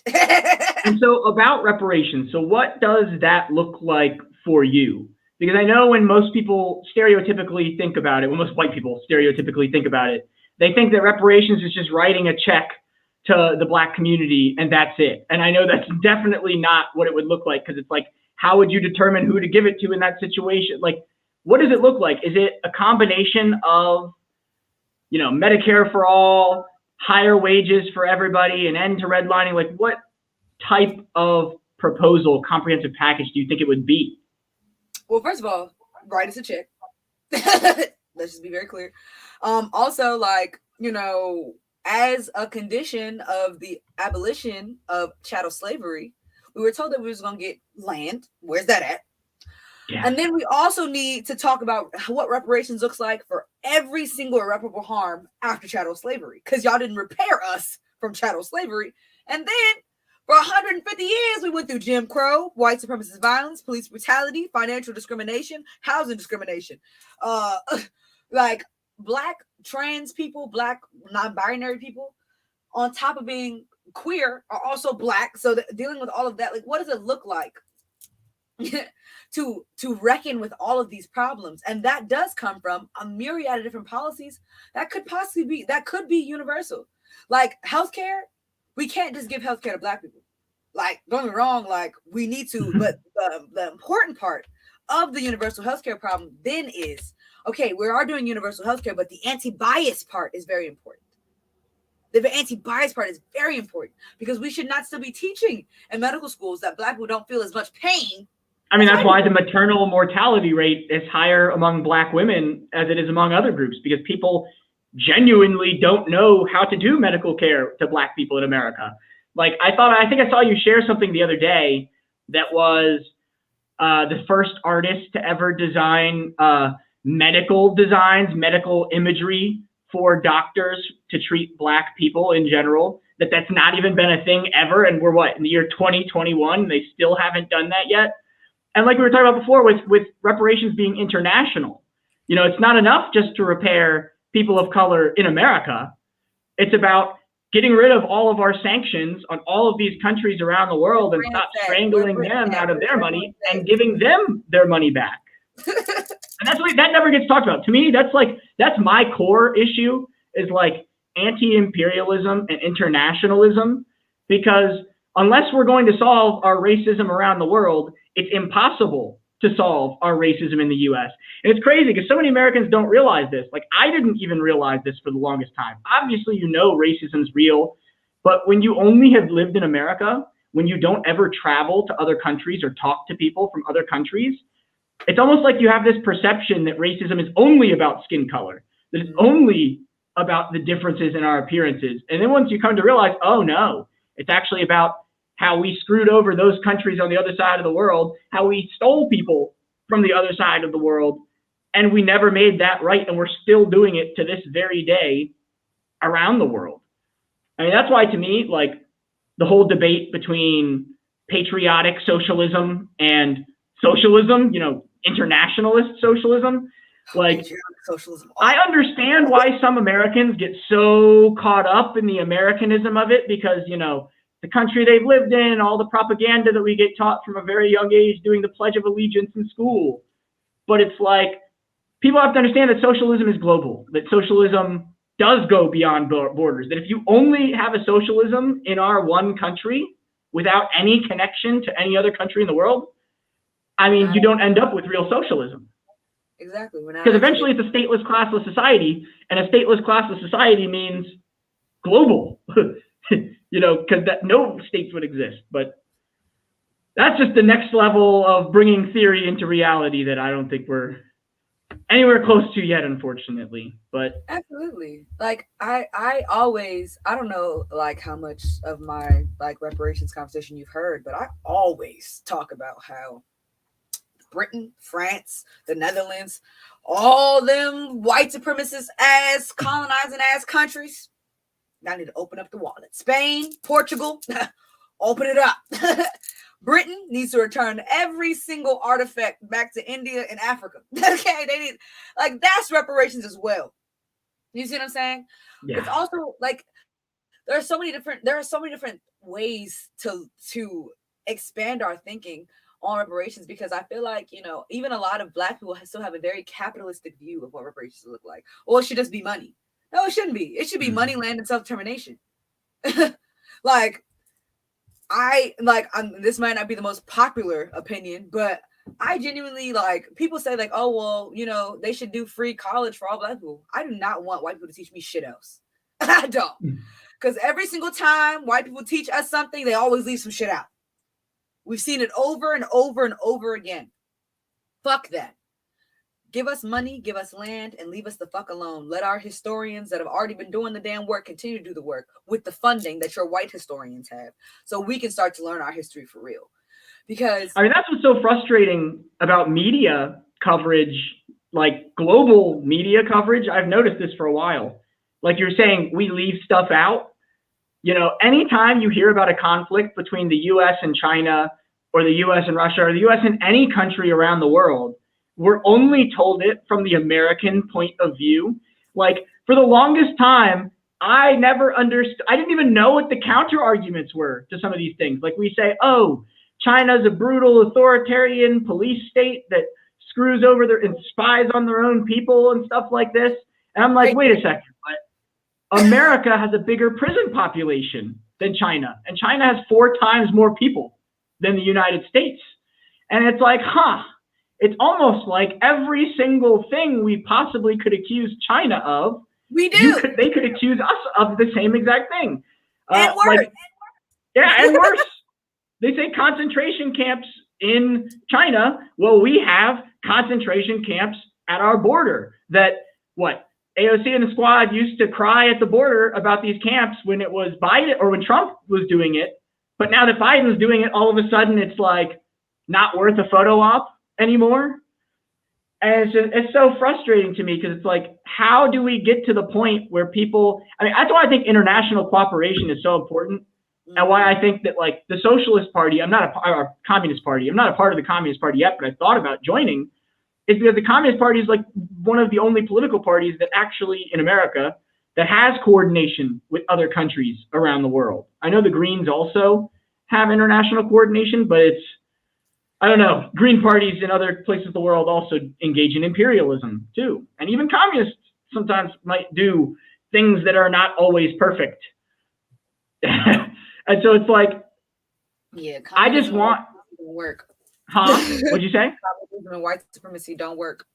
And so about reparations, so what does that look like for you? Because I know when most people stereotypically think about it, when most white people stereotypically think about it, they think that reparations is just writing a check to the Black community and that's it. And I know that's definitely not what it would look like, because it's like, how would you determine who to give it to in that situation? Like, what does it look like? Is it a combination of, you know, Medicare for all, higher wages for everybody, an end to redlining? Like, what type of proposal, comprehensive package do you think it would be? Well, first of all, write us a check. Let's just be very clear. Also, like, you know, as a condition of the abolition of chattel slavery, we were told that we was going to get land. Where's that at? Yeah. And then we also need to talk about what reparations looks like for every single irreparable harm after chattel slavery, because y'all didn't repair us from chattel slavery. And then for 150 years, we went through Jim Crow, white supremacist violence, police brutality, financial discrimination, housing discrimination. Like Black trans people, Black non-binary people, on top of being queer, are also Black. So dealing with all of that, like, what does it look like to reckon with all of these problems? And that does come from a myriad of different policies that could possibly be universal. Like healthcare, we can't just give healthcare to Black people. Like, don't get me wrong, like we need to, but the important part of the universal healthcare problem then is, okay, we are doing universal healthcare, but the anti-bias part is very important. The anti-bias part is very important, because we should not still be teaching in medical schools that Black people don't feel as much pain. I mean, that's why the maternal mortality rate is higher among Black women as it is among other groups, because people genuinely don't know how to do medical care to Black people in America. Like, I think I saw you share something the other day that was the first artist to ever design medical designs, medical imagery for doctors to treat Black people in general. That's not even been a thing ever. And we're in the year 2021, they still haven't done that yet. And like we were talking about before with reparations being international, you know, it's not enough just to repair people of color in America. It's about getting rid of all of our sanctions on all of these countries around the world and stop strangling them out of their money and giving them their money back. And that never gets talked about. To me, that's my core issue, is like anti-imperialism and internationalism, because unless we're going to solve our racism around the world, it's impossible to solve our racism in the US. And it's crazy because so many Americans don't realize this. Like, I didn't even realize this for the longest time. Obviously, you know, racism's real, but when you only have lived in America, when you don't ever travel to other countries or talk to people from other countries, it's almost like you have this perception that racism is only about skin color, that it's only about the differences in our appearances. And then once you come to realize, oh no, it's actually about how we screwed over those countries on the other side of the world, how we stole people from the other side of the world, and we never made that right, and we're still doing it to this very day around the world. I mean, that's why, to me, like, the whole debate between patriotic socialism and socialism, you know, internationalist socialism, like, socialism. I understand why some Americans get so caught up in the Americanism of it, because, you know, the country they've lived in, all the propaganda that we get taught from a very young age, doing the Pledge of Allegiance in school. But it's like, people have to understand that socialism is global, that socialism does go beyond borders, that if you only have a socialism in our one country without any connection to any other country in the world, I mean, you don't end up with real socialism. Exactly. Because eventually it's a stateless, classless society, and a stateless, classless society means global. You know, because no states would exist. But that's just the next level of bringing theory into reality that I don't think we're anywhere close to yet, unfortunately. But Absolutely. Like I always, I don't know like how much of my like reparations conversation you've heard, but I always talk about how Britain, France, the Netherlands, all them white supremacist ass colonizing ass countries. I need to open up the wallet. Spain, Portugal, open it up. Britain needs to return every single artifact back to India and Africa. Okay, they need, like, that's reparations as well. You see what I'm saying? yeah, It's also like there are so many different ways to expand our thinking on reparations, because I feel like, you know, even a lot of Black people still have a very capitalistic view of what reparations look like. Or it should just be money. No, it shouldn't be. It should be money, land, and self-determination. Like, this might not be the most popular opinion, but I genuinely, like, people say like, oh, well, you know, they should do free college for all Black people. I do not want white people to teach me shit else. I don't. Because every single time white people teach us something, they always leave some shit out. We've seen it over and over and over again. Fuck that. Give us money, give us land, and leave us the fuck alone. Let our historians that have already been doing the damn work continue to do the work with the funding that your white historians have, so we can start to learn our history for real. Because I mean, that's what's so frustrating about media coverage, like global media coverage. I've noticed this for a while. Like you're saying, we leave stuff out. You know, anytime you hear about a conflict between the U.S. and China, or the U.S. and Russia, or the U.S. and any country around the world, we're only told it from the American point of view. Like, for the longest time, I never understood. I didn't even know what the counter arguments were to some of these things. Like, we say, oh, China's a brutal authoritarian police state that screws over and spies on their own people and stuff like this. And I'm like, wait a second, but America has a bigger prison population than China, and China has 4 times more people than the United States. And it's like, it's almost like every single thing we possibly could accuse China of, we do. They could accuse us of the same exact thing. And worse. Like, yeah, and worse. They say concentration camps in China. Well, we have concentration camps at our border that, AOC and the squad used to cry at the border about these camps when it was Biden, or when Trump was doing it. But now that Biden's doing it, all of a sudden it's like not worth a photo op anymore. And it's so frustrating to me, because it's like, how do we get to the point where people, I mean, that's why I think international cooperation is so important. And why I think that, like, the Socialist Party, or Communist Party, I'm not a part of the Communist Party yet, but I thought about joining, is because the Communist Party is like one of the only political parties that actually, in America, that has coordination with other countries around the world. I know the Greens also have international coordination, but it's, I don't know, Green parties in other places of the world also engage in imperialism too. And even communists sometimes might do things that are not always perfect. And so it's like, yeah, I just want work. What'd you say? Communism and white supremacy don't work.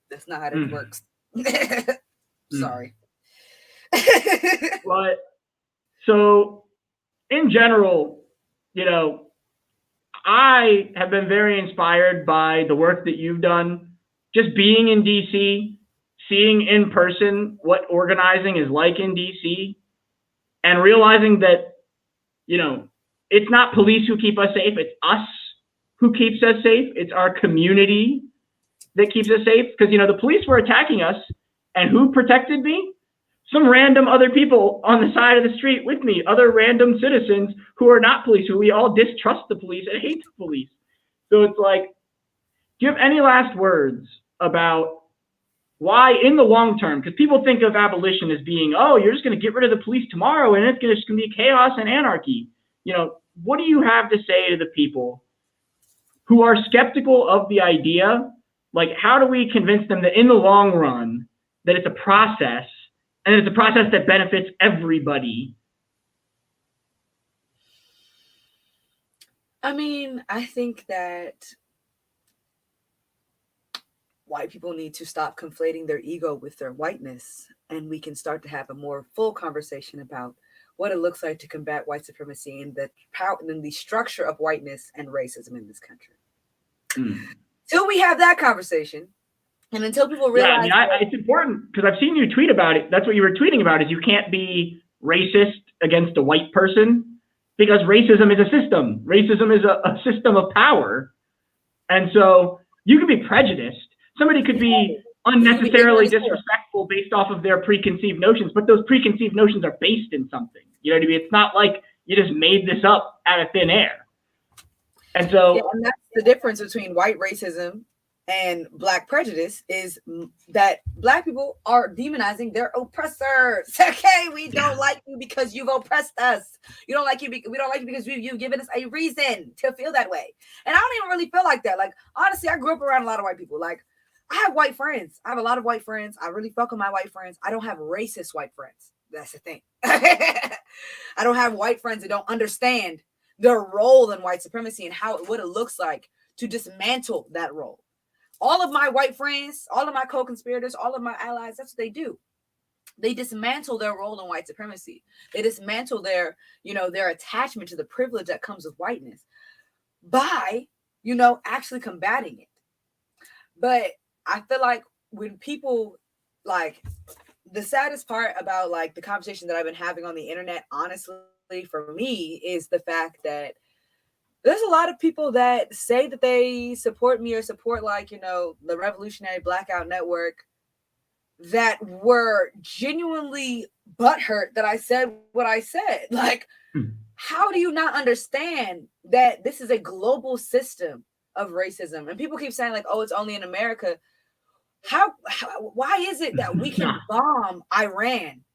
That's not how it works. Sorry. But so in general, you know, I have been very inspired by the work that you've done, just being in DC, seeing in person what organizing is like in DC, and realizing that, you know, it's not police who keep us safe, it's us who keeps us safe. It's our community that keeps us safe. Because, you know, the police were attacking us, and who protected me? Some random other people on the side of the street with me, other random citizens who are not police, who we all distrust the police and hate the police. So it's like, do you have any last words about why, in the long term, because people think of abolition as being, oh, you're just going to get rid of the police tomorrow and it's just going to be chaos and anarchy. You know, what do you have to say to the people who are skeptical of the idea? Like, how do we convince them that in the long run, that it's a process, and it's a process that benefits everybody? I mean, I think that white people need to stop conflating their ego with their whiteness, and we can start to have a more full conversation about what it looks like to combat white supremacy and the power and the structure of whiteness and racism in this country. Till we have that conversation, And until people Yeah, realize, it's important because I've seen you tweet about it. That's what you were tweeting about, is you can't be racist against a white person because racism is a system. Racism is a system of power. And so you can be prejudiced. Somebody could be unnecessarily disrespectful based off of their preconceived notions, but those preconceived notions are based in something. You know what I mean? It's not like you just made this up out of thin air. And so, yeah, and that's the difference between white racism and black prejudice, is that black people are demonizing their oppressors. Okay, we don't like you because you've oppressed us. You don't like you. We don't like you because you've given us a reason to feel that way. And I don't even really feel like that. Like, honestly, I grew up around a lot of white people. Like, I have white friends. I have a lot of white friends. I really fuck with my white friends. I don't have racist white friends. That's the thing. I don't have white friends that don't understand their role in white supremacy and what it looks like to dismantle that role. All of my white friends, all of my co-conspirators, all of my allies, that's what they do. They dismantle their role in white supremacy. They dismantle their attachment to the privilege that comes with whiteness by, actually combating it. But I feel like when people, like, the saddest part about, like, the conversation that I've been having on the internet, honestly, for me, is the fact that there's a lot of people that say that they support me or support, like, the Revolutionary Blackout Network, that were genuinely butthurt that I said what I said. Like, how do you not understand that this is a global system of racism? And people keep saying, like, oh, it's only in America. Why is it that we can bomb Iran?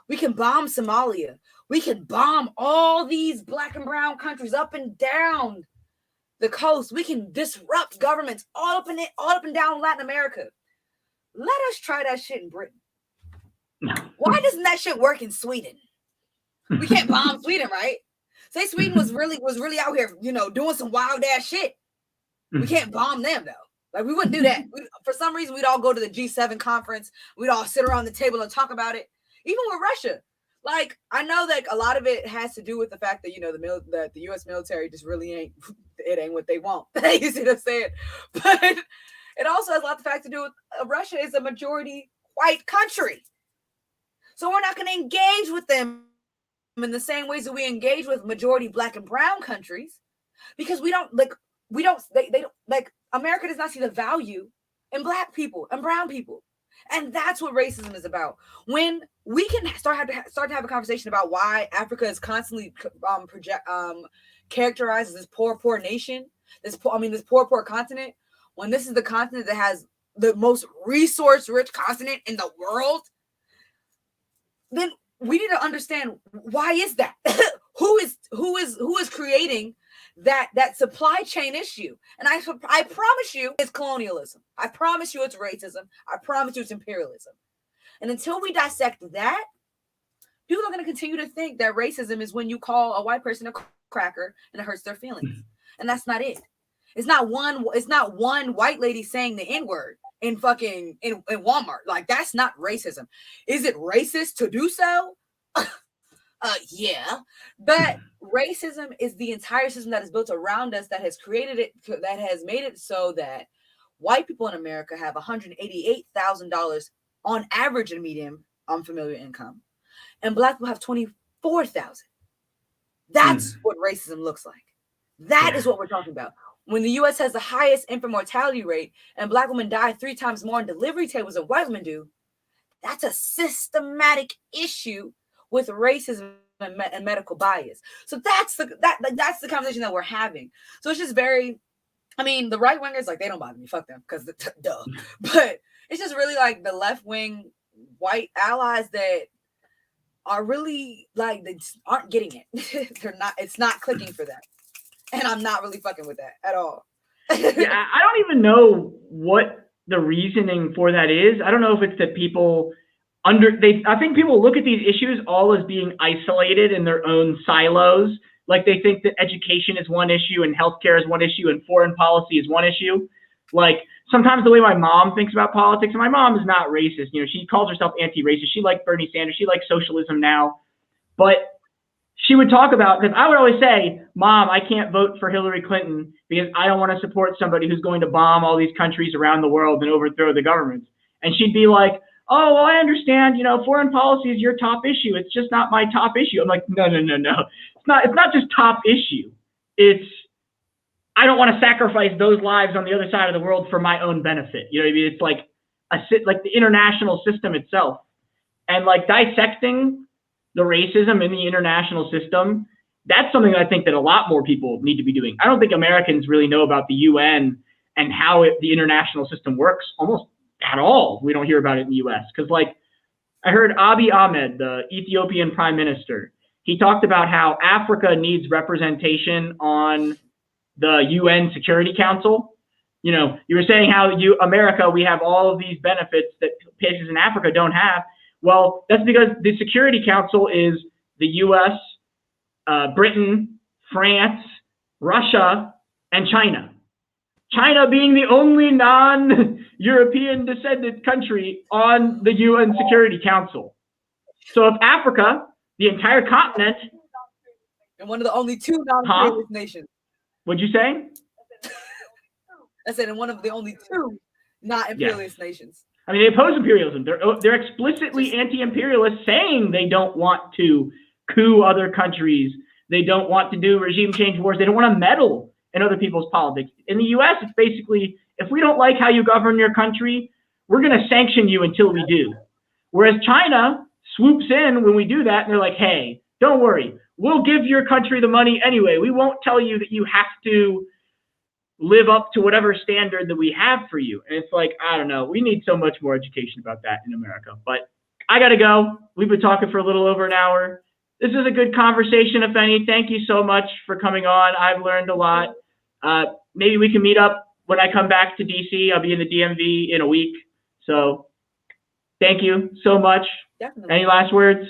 We can bomb Somalia. We can bomb all these black and brown countries up and down the coast. We can disrupt governments all up and down Latin America. Let us try that shit in Britain. Why doesn't that shit work in Sweden? We can't bomb Sweden, right? Say Sweden was really out here, doing some wild ass shit. We can't bomb them though. Like, we wouldn't do that. For some reason, we'd all go to the G7 conference. We'd all sit around the table and talk about it. Even with Russia. Like, I know that a lot of it has to do with the fact that, that the U.S. military just really ain't what they want. You see what I'm saying? But it also has a lot of fact to do with Russia is a majority white country. So we're not going to engage with them in the same ways that we engage with majority black and brown countries, because they don't, America does not see the value in black people and brown people. And that's what racism is about. When we can start to have a conversation about why Africa is constantly characterized as this poor nation, this poor continent, when this is the continent that has the most resource-rich continent in the world, then we need to understand, why is that? Who is creating that supply chain issue? And I promise you it's colonialism. I promise you it's racism. I promise you it's imperialism. And until we dissect that, people are going to continue to think that racism is when you call a white person a cracker and it hurts their feelings. And that's not it. It's not one white lady saying the N-word in Walmart. Like, that's not racism. Is it racist to do so? Yeah. But racism is the entire system that is built around us, that has created it, that has made it so that white people in America have $188,000 on average in median familiar income, and black people have $24,000. That's what racism looks like. That is what we're talking about. When the U.S. has the highest infant mortality rate and black women die 3 times more in delivery tables than white women do, that's a systematic issue with racism and medical bias. So that's the conversation that we're having. So it's just very, the right wingers, like, they don't bother me. Fuck them, because duh. But it's just really like the left wing white allies that are really, like, they aren't getting it. It's not clicking for them. And I'm not really fucking with that at all. Yeah, I don't even know what the reasoning for that is. I don't know if it's that people I think people look at these issues all as being isolated in their own silos. Like, they think that education is one issue and healthcare is one issue and foreign policy is one issue. Like, sometimes the way my mom thinks about politics, and my mom is not racist. She calls herself anti-racist. She likes Bernie Sanders. She likes socialism now. But she would talk about, because I would always say, Mom, I can't vote for Hillary Clinton because I don't want to support somebody who's going to bomb all these countries around the world and overthrow the governments. And she'd be like, oh, well, I understand, foreign policy is your top issue. It's just not my top issue. I'm like, no. It's not just top issue. It's, I don't want to sacrifice those lives on the other side of the world for my own benefit. You know what I mean? It's like the international system itself. And like dissecting the racism in the international system, that's something I think that a lot more people need to be doing. I don't think Americans really know about the UN and how the international system works almost at all. We don't hear about it in the US. Because like I heard Abiy Ahmed, the Ethiopian prime minister, he talked about how Africa needs representation on the UN Security Council. You were saying how America, we have all of these benefits that places in Africa don't have. Well, that's because the Security Council is the US, Britain, France, Russia, and China. China being the only non-European descendant country on the UN Security Council. So if Africa, the entire continent, and one of the only two non-imperialist nations. What'd you say? I said, and one of the only two not imperialist nations. I mean, they oppose imperialism. They're explicitly anti-imperialist, saying they don't want to coup other countries. They don't want to do regime change wars. They don't want to meddle in other people's politics. In the U.S., it's basically, if we don't like how you govern your country, we're going to sanction you until we do. Whereas China swoops in when we do that, and they're like, hey, don't worry. We'll give your country the money anyway. We won't tell you that you have to live up to whatever standard that we have for you. And it's like, I don't know. We need so much more education about that in America. But I got to go. We've been talking for a little over an hour. This is a good conversation, Afeni. Thank you so much for coming on. I've learned a lot. Maybe we can meet up when I come back to DC. I'll be in the DMV in a week. So thank you so much. Definitely. Any last words?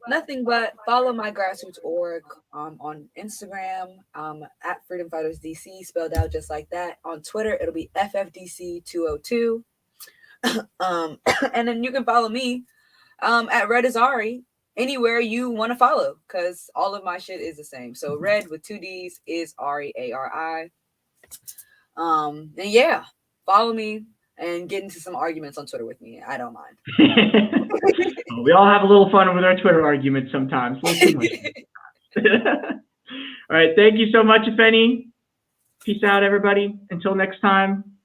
Nothing but follow my grassroots org on Instagram at Freedom Fighters DC, spelled out just like that. On Twitter, it'll be FFDC202. And then you can follow me at Red Azari anywhere you want to follow, because all of my shit is the same. So Red with 2 D's is Ari, ARI. And yeah, follow me and get into some arguments on Twitter with me. I don't mind. We all have a little fun with our Twitter arguments sometimes. All right. Thank you so much, Afeni. Peace out, everybody. Until next time.